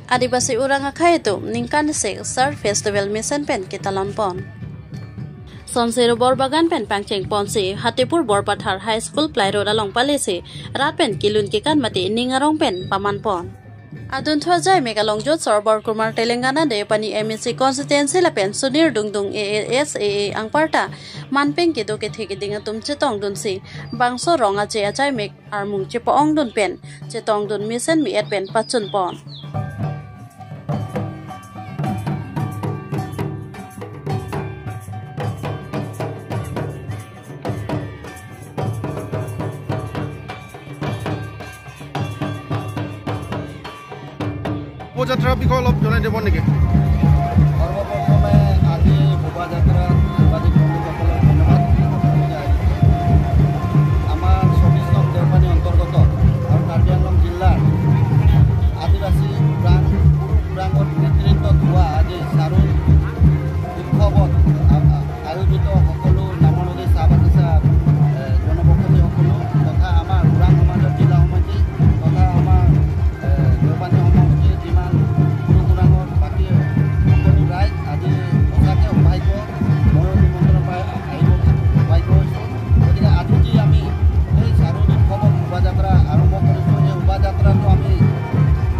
Adibasi urang akhayetu ningkan se Sar Festival Mission pen kitalon pon. Sonseru Borbagan pen pangcheng ponsi Hatipur Borpathar High School Play Road along palisi rat pen kilun kikan mati ningarong pen paman pon. Adun thwa jai megalong jot Sorbor Kumar Telangana de pani MSC constituency la pen Sunir Dungdung AASAA ang parta manpeng ki do ke theki dinga tum chetong dun si bangso ronga che ajai mek armung che paong dun pen chetong dun mission mi et pen pachun pon. শোভাযাত্ৰাৰ বিষয়ে অলপ জনাই দিব নেকি? সৰ্বপ্ৰথমে আজি শোভাযাত্ৰা সাংবাদিক বন্ধুসকলক ধন্যবাদ। আমাৰ ২৪ নং দেওপানী অন্তৰ্গত আৰু কাৰ্বি আংলং জিলাৰ আদিবাসী ওৰাঙৰ নেতৃত্বত হোৱা আজি চাৰুল উৎসৱত আয়োজিত সকলো নামনদী চাহ বাগিচা জনবসতিসকলো তথা আমাৰ ওৰাং সমাজৰ জিলা সমিতি তথা আমাৰ দেওপানী সমষ্টিৰ যিমান ওৰাঙৰ বাকী সকলো ৰাইজ আজি সঁচাকৈ সৌভাগ্য ময়ো নিমন্ত্ৰণ পাই আহিব সৌভাগ্য হৈছোঁ। গতিকে আজি যি আমি এই চাৰুল উৎসৱত শোভাযাত্ৰা আৰম্ভ কৰিছোঁ, এই শোভাযাত্ৰাটো আমি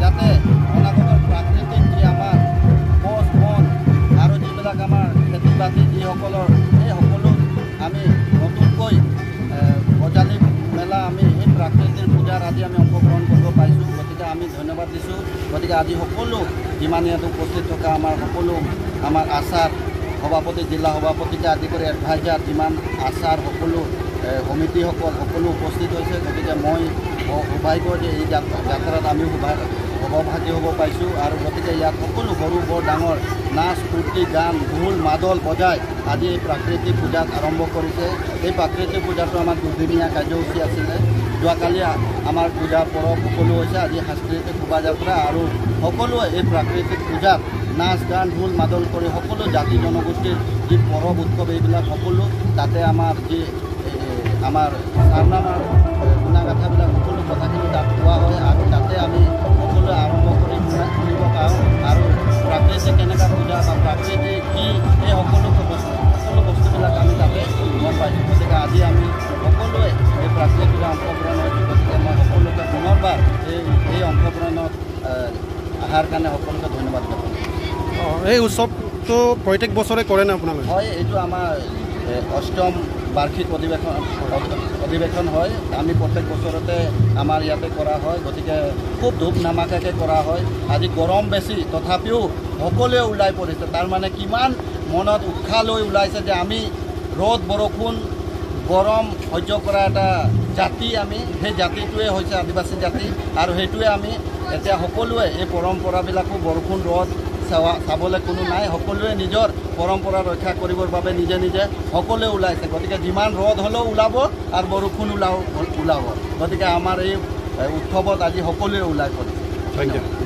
যাতে অনাগতৰ প্ৰাকৃতিক যি আমাৰ গছ বন আৰু যিবিলাক আমাৰ খেতি বাতি যিসকলৰ এই সকলো আমি নতুনকৈ গজালি মেলা আমি এই প্ৰাকৃতিক পূজাৰ আজি আমি অংশগ্ৰহণ কৰিব পাৰিছোঁ। গতিকে আমি ধন্যবাদ দিছোঁ। গতিকে আজি সকলো যিমান ইয়াত উপস্থিত থকা আমাৰ সকলো আমাৰ আচাৰ সভাপতি জিলা সভাপতিকে আদি কৰি এডভাইজাৰ যিমান আচাৰ সকলো সমিতিসকল সকলো উপস্থিত হৈছে। গতিকে মই সৌভাগ্য যে এই যাত্ৰাত আমি সহভাগী হ'ব পাৰিছোঁ আৰু গতিকে ইয়াত সকলো সৰু বৰ ডাঙৰ নাচ ফূৰ্তি গান ঢোল মাদল বজাই আজি এই প্ৰাকৃতিক পূজাত আৰম্ভ কৰিছে। এই প্ৰাকৃতিক পূজাটো আমাৰ দুদিনীয়া কাৰ্যসূচী আছিলে। যোৱাকালি আমাৰ পূজা পৰৱ সকলো হৈছে, আজি সাংস্কৃতিক শোভাযাত্ৰা আৰু সকলোৱে এই প্ৰাকৃতিক পূজাত নাচ গান ঢোল মাদল কৰি সকলো জাতি জনগোষ্ঠীৰ যি পৰৱ উৎসৱ এইবিলাক সকলো তাতে আমাৰ যি আমাৰ চাৰনামাৰ গুণাগাথাবিলাক সকলো কথাখিনি তাত কোৱা হয় আৰু তাতে আমি সকলোৱে আৰম্ভ কৰি ফুৰিব পাৰোঁ আৰু প্ৰাকৃতিক কেনেকুৱা পূজা বা প্ৰাকৃতিক কি এই সকলো বস্তুবিলাক আমি তাতে গম পাইছোঁ। গতিকে আজি আমি সকলোৱে এই প্ৰাকৃতিক পূজা অংশগ্ৰহণ হৈছোঁ। গতিকে মই সকলোকে পুনৰবাৰ এই অংশগ্ৰহণত অহাৰ কাৰণে সকলোকে ধন্যবাদ জ্ঞাপন কৰিছোঁ। এই উৎসৱটো প্ৰত্যেক বছৰে কৰে নে আপোনালোকে? হয়, এইটো আমাৰ ৮ম বাৰ্ষিক অধিৱেশন হয়। আমি প্ৰত্যেক বছৰতে আমাৰ ইয়াতে কৰা হয়। গতিকে খুব ধূপ ধামাকাকৈ কৰা হয়। আজি গৰম বেছি তথাপিও সকলোৱে ওলাই পৰিছে। তাৰমানে কিমান মনত উৎসাহ লৈ ওলাইছে যে আমি ৰ'দ বৰষুণ গৰম সহ্য কৰা এটা জাতি, আমি সেই জাতিটোৱে হৈছে আদিবাসী জাতি আৰু সেইটোৱে আমি এতিয়া সকলোৱে এই পৰম্পৰাবিলাকো বৰষুণ ৰ'দ চাবলৈ কোনো নাই। সকলোৱে নিজৰ পৰম্পৰা ৰক্ষা কৰিবৰ বাবে নিজে নিজে সকলোৱে ওলাইছে। গতিকে যিমান ৰ'দ হ'লেও ওলাব আৰু বৰষুণ ওলাব। গতিকে আমাৰ এই উৎসৱত আজি সকলোৱে ওলাই পৰিছে। ধন্যবাদ।